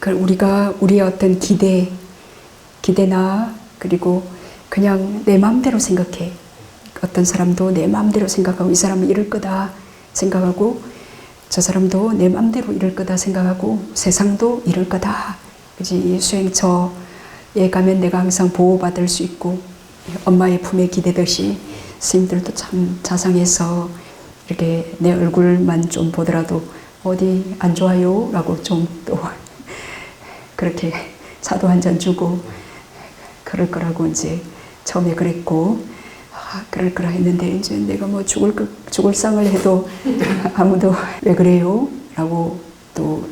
우리가 우리의 어떤 기대나 그리고 그냥 내 마음대로 생각해. 어떤 사람도 내 마음대로 생각하고 이 사람은 이럴 거다 생각하고 저 사람도 내 마음대로 이럴 거다 생각하고 세상도 이럴 거다. 그지? 수행처에 가면 내가 항상 보호받을 수 있고 엄마의 품에 기대듯이 스님들도 참 자상해서 이렇게 내 얼굴만 좀 보더라도 어디 안 좋아요? 라고 좀 또 그렇게 차도 한 잔 주고 그럴 거라고 이제 처음에 그랬고 그럴 거라 했는데 이제 내가 뭐 죽을 상을 해도 아무도 왜 그래요? 라고 또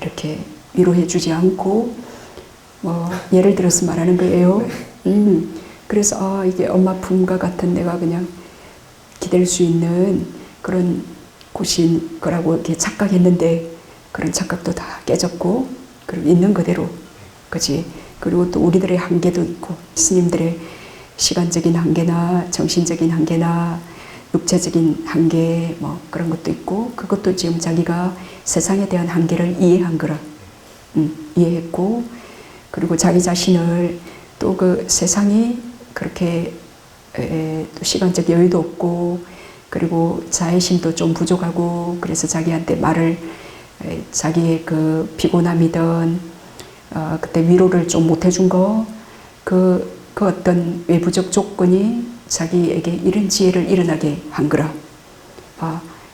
이렇게 위로해 주지 않고 뭐 예를 들어서 말하는 거예요. 그래서 이게 엄마 품과 같은 내가 그냥 기댈 수 있는 그런 곳인 거라고 이렇게 착각했는데 그런 착각도 다 깨졌고 그리고 있는 그대로 그지. 그리고 또 우리들의 한계도 있고 스님들의 시간적인 한계나 정신적인 한계나 육체적인 한계 뭐 그런 것도 있고 그것도 지금 자기가 세상에 대한 한계를 이해한 거라 이해했고 그리고 자기 자신을 또 그 세상이 그렇게 또 시간적 여유도 없고 그리고 자애심도 좀 부족하고 그래서 자기한테 말을 자기의 그 피곤함이든 그때 위로를 좀 못 해준 거 그 어떤 외부적 조건이 자기에게 이런 지혜를 일어나게 한 거라.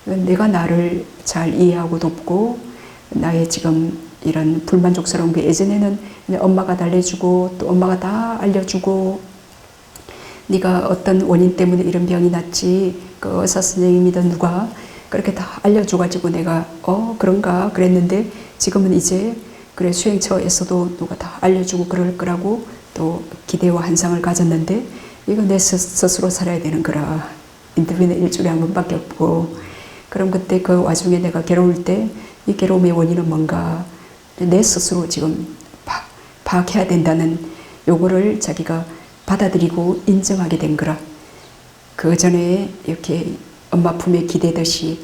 내가 나를 잘 이해하고 돕고 나의 지금 이런 불만족스러운 게 예전에는 엄마가 달래주고 또 엄마가 다 알려주고 네가 어떤 원인 때문에 이런 병이 났지 그 의사 선생님이든 누가 그렇게 다 알려줘가지고 내가 그런가 그랬는데 지금은 이제 그래 수행처에서도 누가 다 알려주고 그럴 거라고 또 기대와 환상을 가졌는데 이거 내 스스로 살아야 되는 거라. 인터뷰는 일주일에 한 번밖에 없고 그럼 그때 그 와중에 내가 괴로울 때 이 괴로움의 원인은 뭔가 내 스스로 지금 파악해야 된다는 요거를 자기가 받아들이고 인정하게 된 거라. 그 전에 이렇게 엄마 품에 기대듯이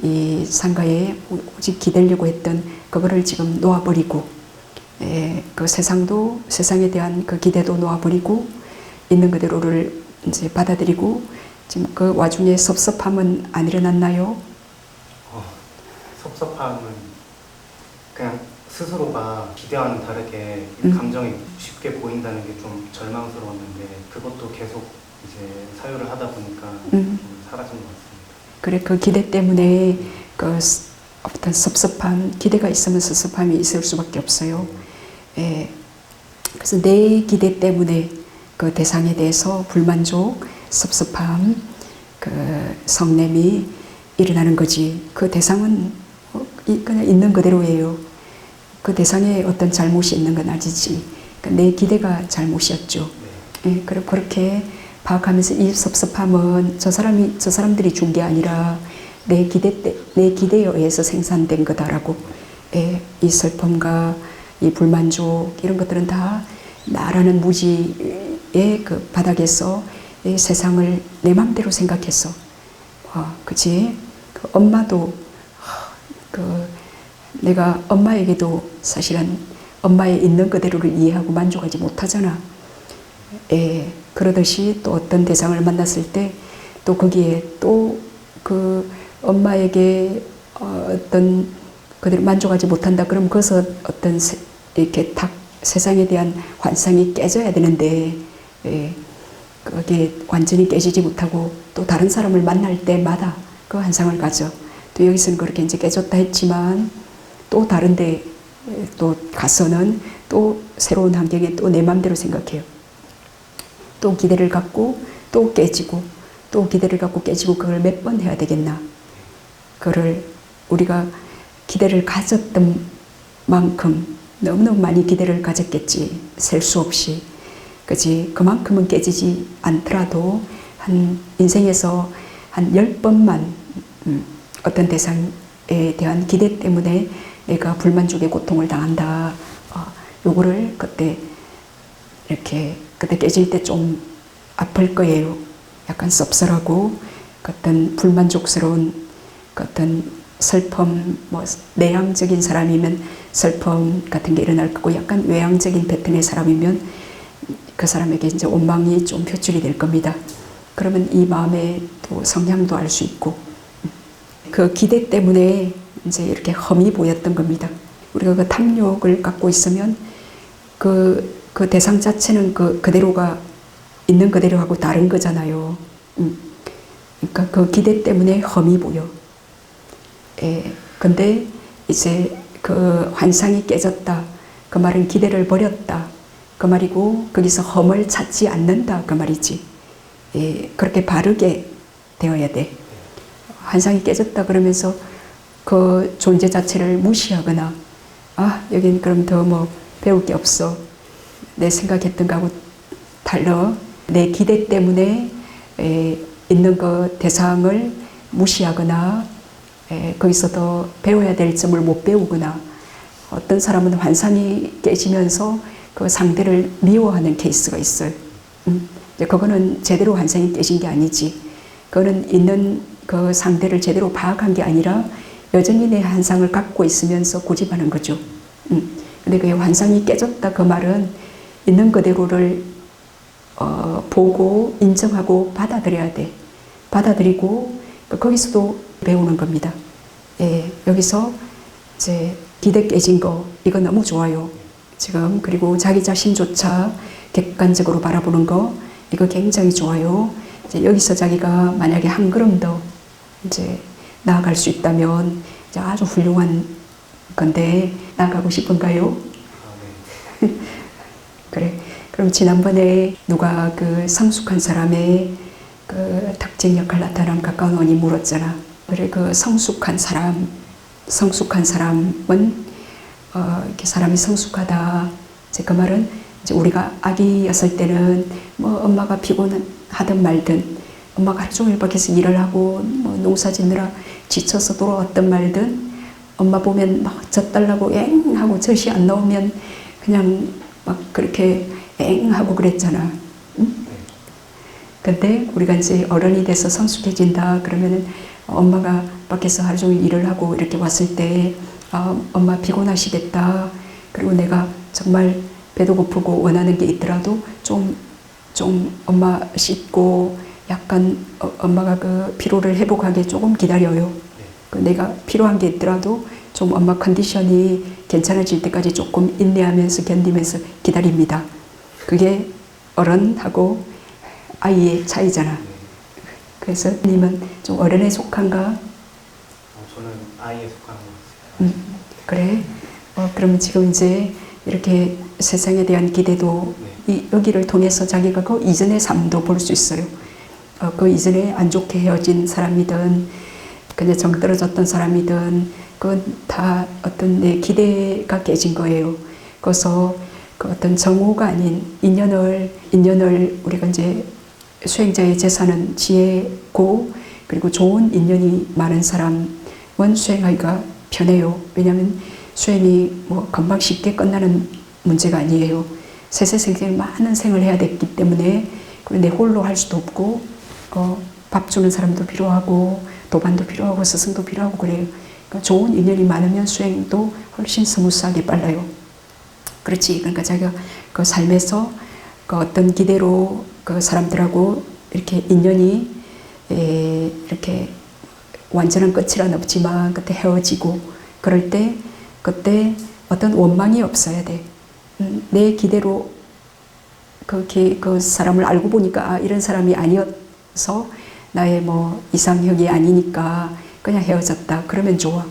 이 상가에 오직 기대려고 했던 그거를 지금 놓아버리고 그 세상에 대한 그 기대도 놓아버리고 있는 그대로를 이제 받아들이고 지금 그 와중에 섭섭함은 안 일어났나요? 섭섭함은 그냥 스스로가 기대와는 다르게 감정이 쉽게 보인다는 게 좀 절망스러웠는데 그것도 계속 이제 사유를 하다 보니까 좀 사라진 것 같습니다. 그래 그 기대 때문에 그 어떤 섭섭함, 기대가 있으면 섭섭함이 있을 수밖에 없어요. 그래서 내 기대 때문에 그 대상에 대해서 불만족, 섭섭함, 그 성냄이 일어나는 거지. 그 대상은 그냥 있는 그대로예요. 그 대상에 어떤 잘못이 있는 건 아니지. 그러니까 내 기대가 잘못이었죠. 그리고 그렇게 파악하면서 이 섭섭함은 저 사람들이 준 게 아니라 내 기대에 의해서 생산된 거다라고. 이 슬픔과 이 불만족 이런 것들은 다 나라는 무지의 그 바닥에서 이 세상을 내 맘대로 생각했어. 그치? 그 엄마도 내가 엄마에게도 사실은 엄마의 있는 그대로를 이해하고 만족하지 못하잖아. 그러듯이 또 어떤 대상을 만났을 때 또 거기에 또 그 엄마에게 어떤 그대로 만족하지 못한다. 그럼 그것은 어떤 이렇게 딱 세상에 대한 환상이 깨져야 되는데 그게 완전히 깨지지 못하고 또 다른 사람을 만날 때마다 그 환상을 가져. 또 여기서는 그렇게 이제 깨졌다 했지만 또 다른데 또 가서는 또 새로운 환경에 또 내 맘대로 생각해요. 또 기대를 갖고 또 깨지고 또 기대를 갖고 깨지고 그걸 몇 번 해야 되겠나. 그걸 우리가 기대를 가졌던 만큼 너무너무 많이 기대를 가졌겠지. 셀 수 없이. 그치? 그만큼은 깨지지 않더라도 한 인생에서 한 10번만 어떤 대상에 대한 기대 때문에 내가 불만족의 고통을 당한다. 요거를 그때 이렇게 그때 깨질 때 좀 아플 거예요. 약간 섭섭하고 어떤 불만족스러운 어떤 슬픔, 뭐 내향적인 사람이면 슬픔 같은 게 일어날 거고 약간 외향적인 패턴의 사람이면 그 사람에게 이제 원망이 좀 표출이 될 겁니다. 그러면 이 마음의 또 성향도 알 수 있고 그 기대 때문에 이제 이렇게 험이 보였던 겁니다. 우리가 그 탐욕을 갖고 있으면 그 대상 자체는 그대로가 있는 그대로하고 다른 거잖아요. 그러니까 그 기대 때문에 험이 보여. 근데 이제 그 환상이 깨졌다. 그 말은 기대를 버렸다. 그 말이고 거기서 험을 찾지 않는다. 그 말이지. 그렇게 바르게 되어야 돼. 환상이 깨졌다 그러면서 그 존재 자체를 무시하거나 여긴 그럼 더 뭐 배울 게 없어. 내 생각했던 거하고 달라. 내 기대 때문에 있는 그 대상을 무시하거나 거기서 더 배워야 될 점을 못 배우거나 어떤 사람은 환상이 깨지면서 그 상대를 미워하는 케이스가 있어요. 그거는 제대로 환상이 깨진 게 아니지. 그거는 있는 그 상대를 제대로 파악한 게 아니라 여전히 내 환상을 갖고 있으면서 고집하는 거죠. 근데 그 환상이 깨졌다 그 말은 있는 그대로를 보고 인정하고 받아들여야 돼. 받아들이고 거기서도 배우는 겁니다. 여기서 이제 기대 깨진 거 이거 너무 좋아요. 지금 그리고 자기 자신조차 객관적으로 바라보는 거 이거 굉장히 좋아요. 이제 여기서 자기가 만약에 한 걸음 더 이제 나아갈 수 있다면 이제 아주 훌륭한 건데 나아가고 싶은가요? 네. 그래. 그럼 지난번에 누가 그 성숙한 사람의 그 특징 역할 나타난 가까운 원이 물었잖아. 그래 그 성숙한 사람은 이렇게 사람이 성숙하다. 이제 그 말은 이제 우리가 아기였을 때는 뭐 엄마가 피곤하든 말든 엄마가 하루 종일 밖에서 일을 하고 뭐 농사 짓느라 지쳐서 돌아왔든 말든 엄마 보면 막 젖달라고 엥 하고 젖이 안 나오면 그냥 막 그렇게 엥 하고 그랬잖아. 응? 근데 우리가 이제 어른이 돼서 성숙해진다 그러면은 엄마가 밖에서 하루 종일 일을 하고 이렇게 왔을 때 엄마 피곤하시겠다. 그리고 내가 정말 배도 고프고 원하는 게 있더라도 좀 엄마 씻고 약간 엄마가 그 피로를 회복하게 조금 기다려요. 내가 필요한 게 있더라도 좀 엄마 컨디션이 괜찮아질 때까지 조금 인내하면서 견디면서 기다립니다. 그게 어른하고 아이의 차이잖아. 그래서 님은 좀 어른에 속한가? 저는 아이에 속하는 것 같습니다. 그래? 그러면 지금 이제 이렇게 세상에 대한 기대도 여기를 통해서 자기가 그 이전의 삶도 볼 수 있어요. 그 이전에 안 좋게 헤어진 사람이든 그냥 정 떨어졌던 사람이든 그건 다 어떤 내 기대가 깨진 거예요. 그래서 그 어떤 정오가 아닌 인연을 우리가 이제 수행자의 제사는 지혜고 그리고 좋은 인연이 많은 사람은 수행하기가 편해요. 왜냐하면 수행이 뭐 금방 쉽게 끝나는 문제가 아니에요. 세세생생 많은 생을 해야 됐기 때문에 그리고 내 홀로 할 수도 없고 밥 주는 사람도 필요하고 도반도 필요하고 스승도 필요하고 그래요. 그러니까 좋은 인연이 많으면 수행도 훨씬 스무스하게 빨라요. 그렇지. 그러니까 자기가 그 삶에서 그 어떤 기대로 그 사람들하고 이렇게 인연이 이렇게 완전한 끝이란 없지만 그때 헤어지고 그럴 때 그때 어떤 원망이 없어야 돼. 내 기대로 그 사람을 알고 보니까 이런 사람이 아니어서 나의 뭐 이상형이 아니니까 그냥 헤어졌다. 그러면 좋아.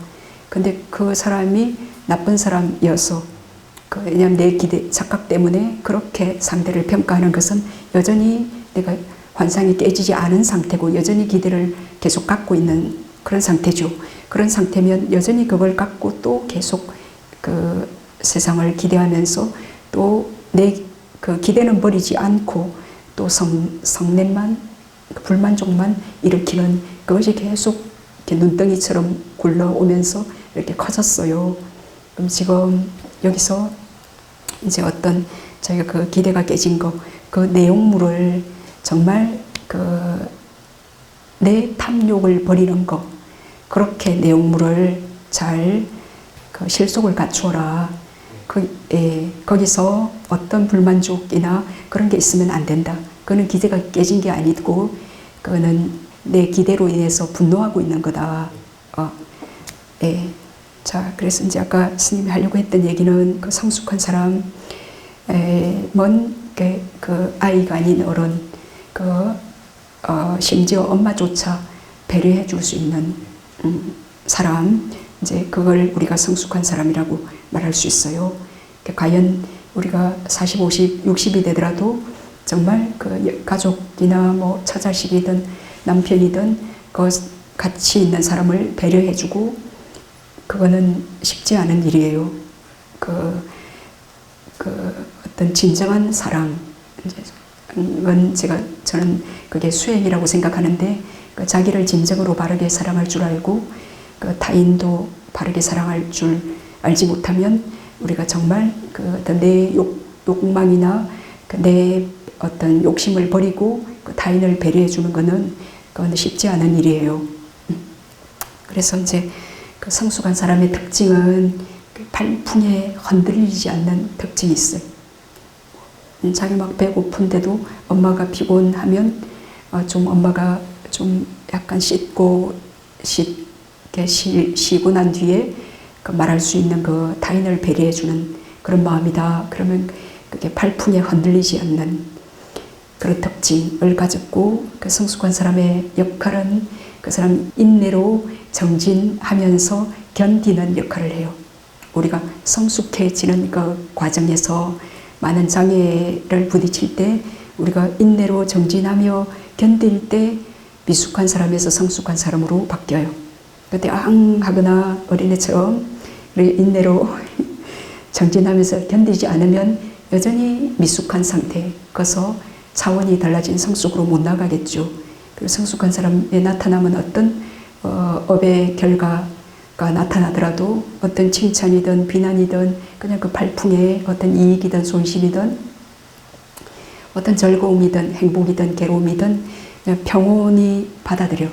근데 그 사람이 나쁜 사람이어서 왜냐하면 내 기대 착각 때문에 그렇게 상대를 평가하는 것은 여전히 내가 환상이 깨지지 않은 상태고 여전히 기대를 계속 갖고 있는 그런 상태죠. 그런 상태면 여전히 그걸 갖고 또 계속 그 세상을 기대하면서 또 내 그 기대는 버리지 않고 또 성냄만 불만족만 일으키는 그것이 계속 이렇게 눈덩이처럼 굴러오면서 이렇게 커졌어요. 그럼 지금 여기서 이제 어떤 자기가 그 기대가 깨진 거, 그 내용물을 정말 그 내 탐욕을 버리는 거, 그렇게 내용물을 잘 그 그 실속을 갖추어라. 거기서 어떤 불만족이나 그런 게 있으면 안 된다. 그거는 기대가 깨진 게 아니고 그거는 내 기대로 인해서 분노하고 있는 거다. 자, 그래서 이제 아까 스님이 하려고 했던 얘기는 그 성숙한 사람, 그 아이가 아닌 어른, 심지어 엄마조차 배려해 줄 수 있는 사람, 이제 그걸 우리가 성숙한 사람이라고 말할 수 있어요. 과연 우리가 40, 50, 60이 되더라도 정말 그 가족이나 뭐 처자식이든 남편이든 그 같이 있는 사람을 배려해주고 그거는 쉽지 않은 일이에요. 어떤 진정한 사랑은 저는 그게 수행이라고 생각하는데 자기를 진정으로 바르게 사랑할 줄 알고 타인도 바르게 사랑할 줄 알지 못하면 우리가 정말 어떤 내 욕망이나 내 어떤 욕심을 버리고 타인을 배려해 주는 그건 쉽지 않은 일이에요. 그래서 이제 성숙한 사람의 특징은 발풍에 흔들리지 않는 특징이 있어요. 자기 막 배고픈데도 엄마가 피곤하면 좀 엄마가 좀 약간 쉬고 난 뒤에 말할 수 있는 그 타인을 배려해주는 그런 마음이다. 그러면 그게 발풍에 흔들리지 않는 그런 특징을 가졌고 그 성숙한 사람의 역할은 그 사람 인내로 정진하면서 견디는 역할을 해요. 우리가 성숙해지는 그 과정에서 많은 장애를 부딪힐 때 우리가 인내로 정진하며 견딜 때 미숙한 사람에서 성숙한 사람으로 바뀌어요. 그때 하거나 어린애처럼 인내로 정진하면서 견디지 않으면 여전히 미숙한 상태, 그래서 차원이 달라진 성숙으로 못 나가겠죠. 그리고 성숙한 사람에 나타나면 어떤 업의 결과가 나타나더라도 어떤 칭찬이든 비난이든 그냥 그 발풍에 어떤 이익이든 손실이든 어떤 즐거움이든 행복이든 괴로움이든 그냥 평온히 받아들여.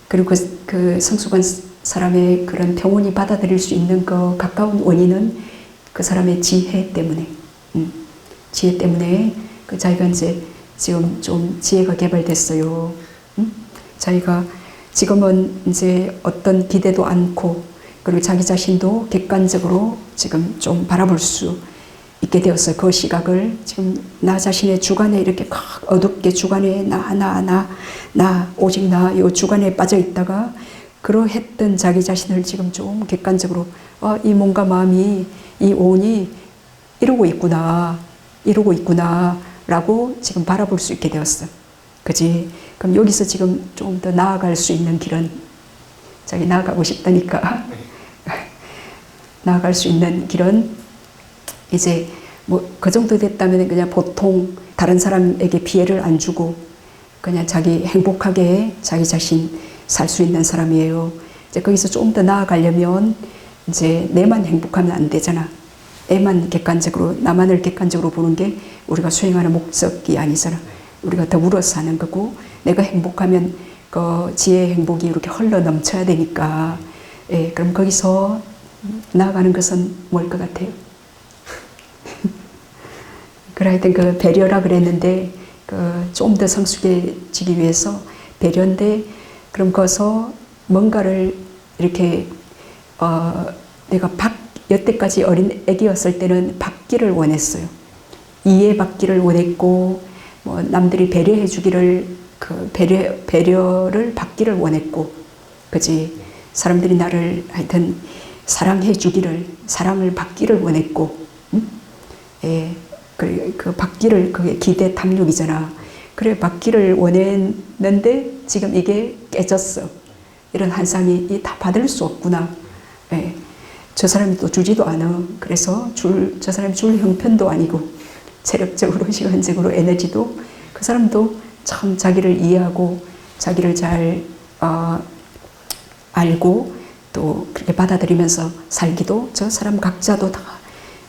그리고 그 성숙한 사람의 그런 평온히 받아들일 수 있는 그 가까운 원인은 그 사람의 지혜 때문에, 지혜 때문에 그 자기가 이제 지금 좀 지혜가 개발됐어요. 자기가 지금은 이제 어떤 기대도 않고 그리고 자기 자신도 객관적으로 지금 좀 바라볼 수 있게 되었어요. 그 시각을 지금 나 자신의 주관에 이렇게 어둡게 주관에 나 오직 나 요 주관에 빠져 있다가 그러했던 자기 자신을 지금 좀 객관적으로 이 몸과 마음이 이 오온이 이러고 있구나 라고 지금 바라볼 수 있게 되었어. 그지? 그럼 여기서 지금 좀 더 나아갈 수 있는 길은 자기 나아가고 싶다니까 나아갈 수 있는 길은 이제 뭐 그 정도 됐다면 그냥 보통 다른 사람에게 피해를 안 주고 그냥 자기 행복하게 자기 자신 살 수 있는 사람이에요. 이제 거기서 좀 더 나아가려면 이제 내만 행복하면 안 되잖아. 애만 객관적으로, 나만을 객관적으로 보는 게 우리가 수행하는 목적이 아니잖아. 우리가 더불어 사는 거고, 내가 행복하면 그 지혜의 행복이 이렇게 흘러 넘쳐야 되니까, 그럼 거기서 나아가는 것은 뭘 것 같아요? 그래, 하여튼 그 배려라 그랬는데, 좀 더 성숙해지기 위해서 배려인데, 그럼 거기서 뭔가를 이렇게, 내가 여태까지 어린 애기였을 때는 받기를 원했어요. 이해받기를 원했고, 뭐 남들이 배려해 주기를, 배려를 받기를 원했고, 그지? 사람들이 나를 하여튼 사랑해 주기를, 사랑을 받기를 원했고, 그 받기를, 그게 기대 탐욕이잖아. 그래, 받기를 원했는데 지금 이게 깨졌어. 이런 한상이 다 받을 수 없구나. 저 사람이 또 주지도 않아. 그래서 저 사람이 줄 형편도 아니고, 체력적으로, 시간적으로, 에너지도 그 사람도 참 자기를 이해하고, 자기를 잘 알고, 또 그렇게 받아들이면서 살기도 저 사람 각자도 다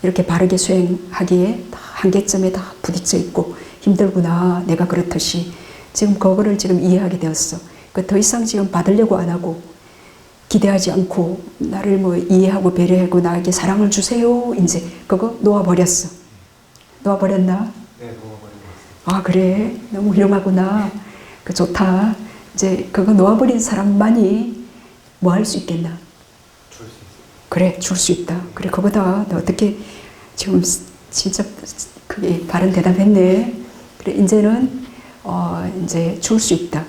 이렇게 바르게 수행하기에 다 한계점에 다 부딪혀 있고 힘들구나. 내가 그렇듯이 지금 그거를 지금 이해하게 되었어. 더 이상 지금 받으려고 안 하고 기대하지 않고 나를 뭐 이해하고 배려하고 나에게 사랑을 주세요. 이제 그거 놓아버렸어. 놓아버렸나? 네, 놓아버린 것 같습니다. 아, 그래. 너무 훌륭하구나. 그 좋다. 이제 그거 놓아버린 사람만이 뭐 할 수 있겠나? 줄 수 있어요. 그래, 줄 수 있다. 그래, 그거다. 너 어떻게 지금 진짜 그게 바른 대답했네. 그래, 이제는 이제 줄 수 있다.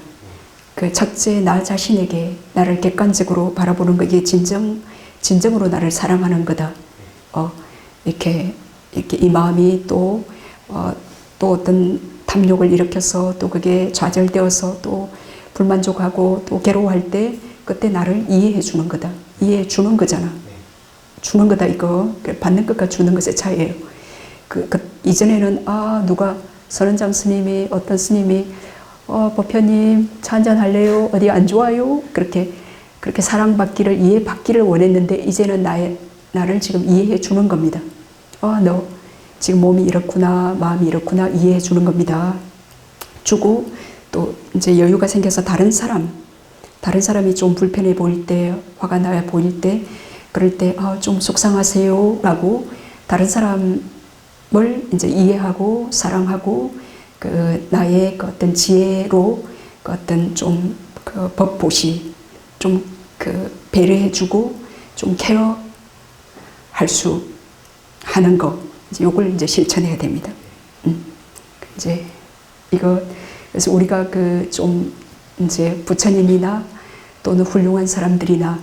그 첫째 나 자신에게 나를 객관적으로 바라보는 거, 이게 진정으로 나를 사랑하는 거다. 이렇게 이 마음이 또 어떤 탐욕을 일으켜서 또 그게 좌절되어서 또 불만족하고 또 괴로워할 때 그때 나를 이해해 주는 거다. 이해해 주는 거잖아. 주는 거다 이거. 받는 것과 주는 것의 차이예요. 이전에는 누가 선원장 스님이 어떤 스님이 법편님 차 한잔 할래요? 어디 안 좋아요? 그렇게 사랑받기를 이해받기를 원했는데 이제는 나를 지금 이해해 주는 겁니다. 너 지금 몸이 이렇구나 마음이 이렇구나 이해해 주는 겁니다. 주고 또 이제 여유가 생겨서 다른 사람이 좀 불편해 보일 때 화가 나 보일 때 그럴 때 좀 속상하세요 라고 다른 사람을 이제 이해하고 사랑하고 그 나의 그 어떤 지혜로 그 어떤 좀 그 법보시 좀 그 배려해주고 좀 케어할 수 하는 거 이제 요걸 이제 실천해야 됩니다. 이제 이거 그래서 우리가 그 좀 이제 부처님이나 또는 훌륭한 사람들이나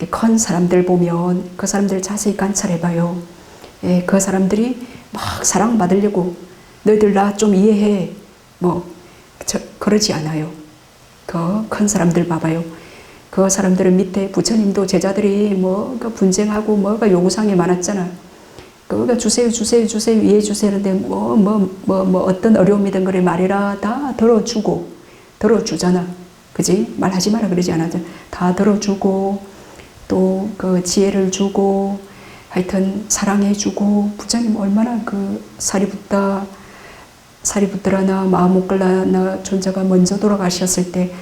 큰 사람들 보면 그 사람들 자세히 관찰해봐요. 그 사람들이 막 사랑받으려고 너희들 나 좀 이해해 그러지 않아요. 그 큰 사람들 봐봐요. 그 사람들은 밑에 부처님도 제자들이 그 분쟁하고 뭐가 요구사항이 많았잖아. 그거 주세요 이해해 주세요 하는데 어떤 어려움이든 그래 말해라 다 들어주잖아. 그지? 말하지 마라 그러지 않았잖아. 다 들어주고 또 그 지혜를 주고 하여튼 사랑해주고 부처님 얼마나 그 사리부트라나 마하모클라나 존자가 먼저 돌아가셨을 때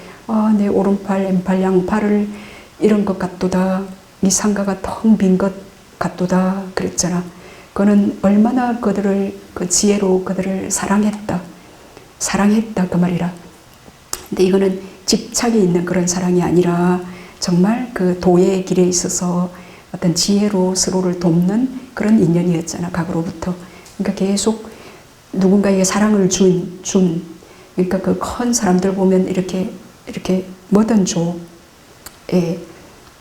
내 오른팔 왼팔 양팔을 잃은 것 같도다. 이 상가가 텅 빈 것 같도다 그랬잖아. 그는 얼마나 그들을 그 지혜로 그들을 사랑했다 그 말이라. 근데 이거는 집착이 있는 그런 사랑이 아니라 정말 그 도의 길에 있어서 어떤 지혜로 서로를 돕는 그런 인연이었잖아 과거로부터. 그러니까 계속 누군가에게 사랑을 준 그러니까 그 큰 사람들 보면 이렇게 뭐든 줘.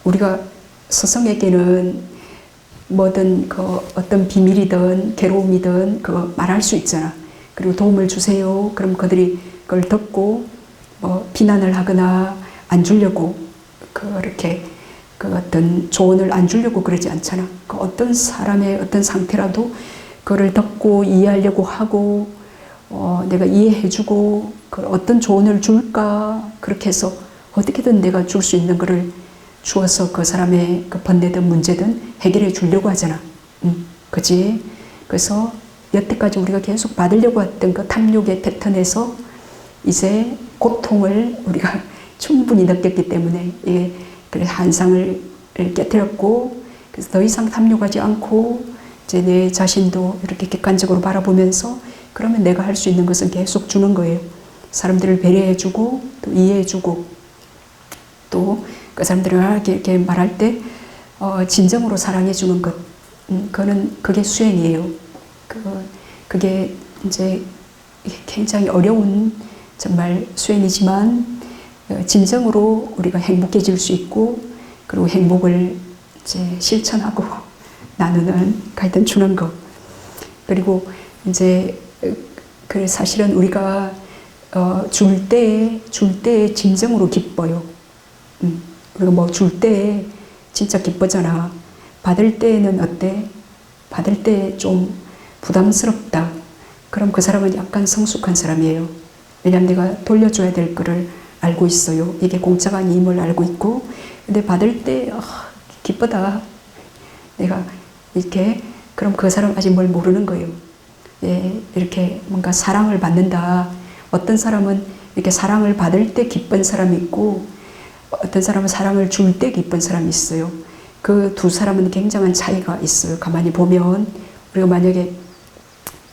우리가 스승에게는 뭐든 그 어떤 비밀이든 괴로움이든 그거 말할 수 있잖아. 그리고 도움을 주세요. 그럼 그들이 그걸 듣고 비난을 하거나 안 주려고 그렇게 그 어떤 조언을 안 주려고 그러지 않잖아. 그 어떤 사람의 어떤 상태라도 그걸 듣고 이해하려고 하고 내가 이해해주고 그 어떤 조언을 줄까 그렇게 해서 어떻게든 내가 줄 수 있는 거를 주어서 그 사람의 그 번뇌든 문제든 해결해 주려고 하잖아. 그지? 그래서 여태까지 우리가 계속 받으려고 했던 그 탐욕의 패턴에서 이제 고통을 우리가 충분히 느꼈기 때문에 이게 그래서 한상을 깨뜨렸고 그래서 더 이상 탐욕하지 않고 이제 내 자신도 이렇게 객관적으로 바라보면서 그러면 내가 할 수 있는 것은 계속 주는 거예요. 사람들을 배려해주고 또 이해해주고 또 그 사람들을 이렇게 말할 때 진정으로 사랑해주는 것, 그게 수행이에요. 그게 이제 굉장히 어려운 정말 수행이지만 진정으로 우리가 행복해질 수 있고 그리고 행복을 이제 실천하고 나누는 하여튼 주는 것. 그리고 이제 그 사실은 우리가 줄 때 진정으로 기뻐요. 우리가 줄 때 진짜 기쁘잖아. 받을 때는 어때? 받을 때 좀 부담스럽다. 그럼 그 사람은 약간 성숙한 사람이에요. 왜냐하면 내가 돌려줘야 될 거를 알고 있어요. 이게 공짜가 아님을 알고 있고, 근데 받을 때 기쁘다. 내가 이렇게 그럼 그 사람 아직 뭘 모르는 거예요. 이렇게 뭔가 사랑을 받는다. 어떤 사람은 이렇게 사랑을 받을 때 기쁜 사람이 있고 어떤 사람은 사랑을 줄 때 기쁜 사람이 있어요. 그 두 사람은 굉장한 차이가 있어요. 가만히 보면 우리가 만약에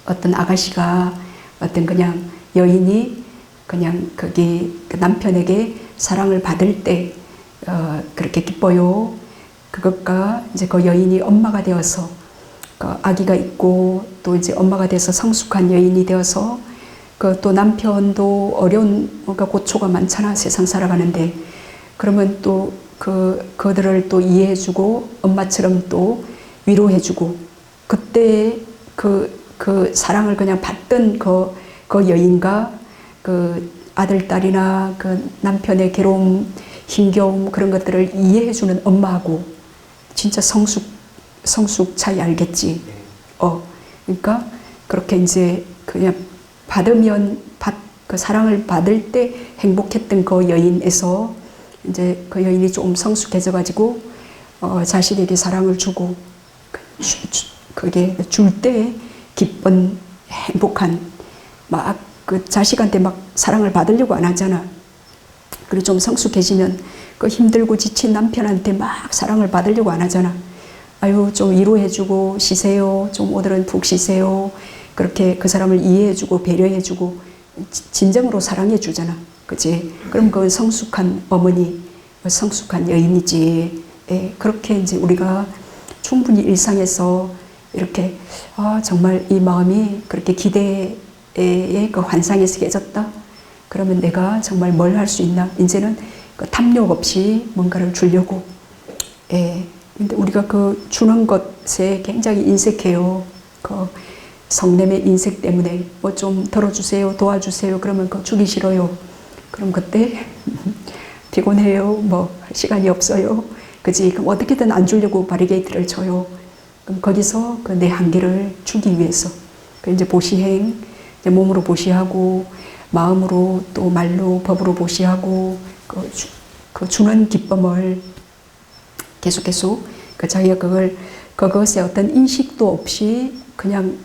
어떤 아가씨가 어떤 그냥 여인이 그냥 거기 그 남편에게 사랑을 받을 때 그렇게 기뻐요. 그것과 이제 그 여인이 엄마가 되어서 그 아기가 있고 또 이제 엄마가 돼서 성숙한 여인이 되어서 그 또 남편도 어려운 뭔가 고초가 많잖아 세상 살아가는데 그러면 또 그들을 또 이해해주고 엄마처럼 또 위로해주고 그때 그 사랑을 그냥 받던 그 여인과 그 아들 딸이나 그 남편의 괴로움 힘겨움 그런 것들을 이해해주는 엄마하고 진짜 성숙 차이 알겠지. 그러니까 그렇게 이제 그냥 그 사랑을 받을 때 행복했던 그 여인에서 이제 그 여인이 좀 성숙해져 가지고 자식에게 사랑을 주고 그게 줄 때 기쁜 행복한 막 그 자식한테 막 사랑을 받으려고 안 하잖아. 그리고 좀 성숙해지면 그 힘들고 지친 남편한테 막 사랑을 받으려고 안 하잖아. 아유 좀 위로해주고 쉬세요. 좀 오늘은 푹 쉬세요. 그렇게 그 사람을 이해해주고 배려해주고 진정으로 사랑해주잖아. 그치? 그럼 그건 성숙한 어머니, 성숙한 여인이지. 예, 그렇게 이제 우리가 충분히 일상에서 이렇게 정말 이 마음이 그렇게 기대의 그 환상에서 깨졌다. 그러면 내가 정말 뭘 할 수 있나? 이제는 그 탐욕 없이 뭔가를 주려고. 예. 근데 우리가 그 주는 것에 굉장히 인색해요. 그 성냄의 인색 때문에 뭐 좀 덜어주세요, 도와주세요. 그러면 그거 주기 싫어요. 그럼 그때 피곤해요. 뭐 시간이 없어요. 그지? 그럼 어떻게든 안 주려고 바리게이트를 쳐요. 그럼 거기서 그 내 한계를 주기 위해서 그 이제 보시행, 이제 몸으로 보시하고 마음으로 또 말로 법으로 보시하고 그 주는 기쁨을 계속 그 자기가 그것에 어떤 인식도 없이 그냥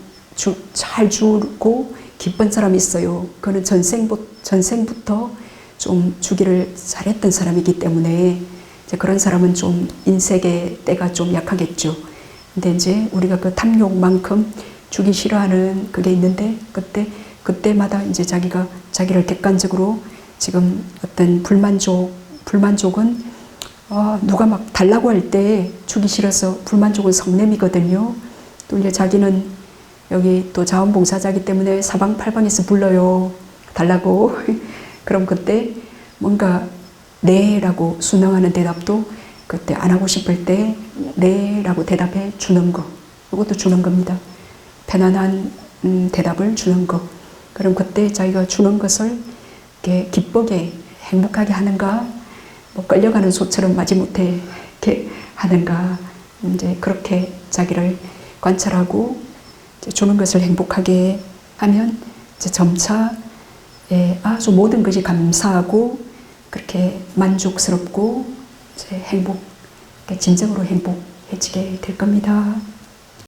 잘 주고 기쁜 사람이 있어요. 그는 전생부터 좀 주기를 잘했던 사람이기 때문에 이제 그런 사람은 좀 인색의 때가 좀 약하겠죠. 근데 이제 우리가 그 탐욕만큼 주기 싫어하는 그게 있는데 그때마다 이제 자기를 객관적으로 지금 어떤 불만족은 누가 막 달라고 할 때 주기 싫어서 불만족은 성냄이거든요. 또 이제 자기는 여기 또 자원봉사자이기 때문에 사방팔방에서 불러요. 달라고. 그럼 그때 뭔가 네라고 순응하는 대답도 그때 안 하고 싶을 때 네라고 대답해 주는 거. 이것도 주는 겁니다. 편안한 대답을 주는 거. 그럼 그때 자기가 주는 것을 이렇게 기쁘게 행복하게 하는가, 뭐 끌려가는 소처럼 마지못해 이렇게 하는가, 이제 그렇게 자기를 관찰하고 이제 주는 것을 행복하게 하면 이제 점차 아주 모든 것이 감사하고 그렇게 만족스럽고 이제 진정으로 행복해지게 될 겁니다.